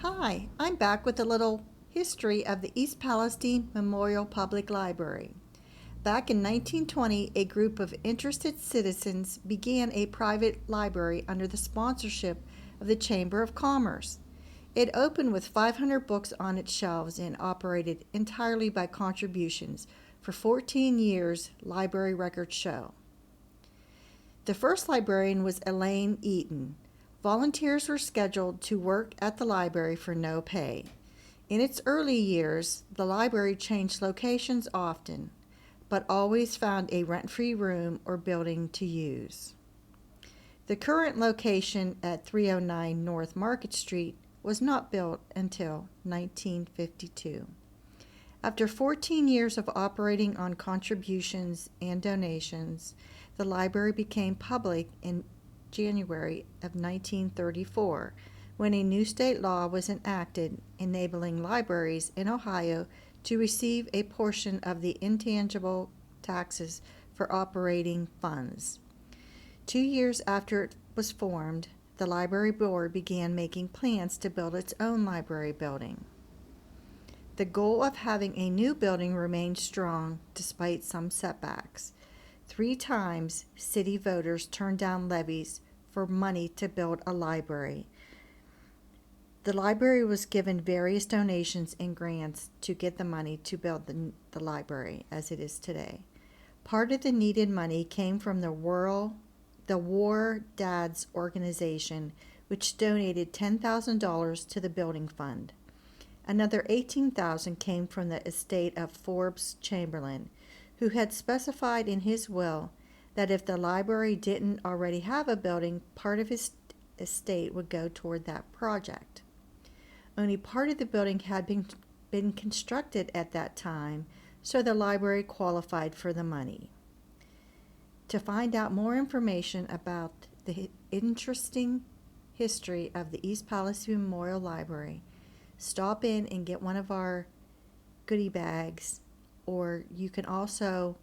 Hi, I'm back with a little history of the East Palestine Memorial Public Library. Back in 1920, a group of interested citizens began a private library under the sponsorship of the Chamber of Commerce. It opened with 500 books on its shelves and operated entirely by contributions. For 14 years, library records show. The first librarian was Elaine Eaton. Volunteers were scheduled to work at the library for no pay. In its early years, the library changed locations often, but always found a rent-free room or building to use. The current location at 309 North Market Street was not built until 1952. After 14 years of operating on contributions and donations, the library became public in January of 1934, when a new state law was enacted enabling libraries in Ohio to receive a portion of the intangible taxes for operating funds. 2 years after it was formed, the library board began making plans to build its own library building. The goal of having a new building remained strong despite some setbacks. 3 times, city voters turned down levies for money to build a library. The library was given various donations and grants to get the money to build the library as it is today. Part of the needed money came from the War Dads organization, which donated $10,000 to the building fund. Another $18,000 came from the estate of Forbes Chamberlain, who had specified in his will that if the library didn't already have a building, part of his estate would go toward that project. Only part of the building had been constructed at that time, so the library qualified for the money. To find out more information about the interesting history of the East Palestine Memorial Library, stop in and get one of our goodie bags, or you can also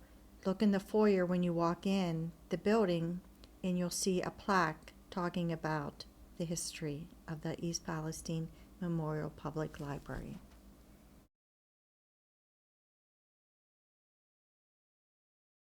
look in the foyer when you walk in the building and you'll see a plaque talking about the history of the East Palestine Memorial Public Library.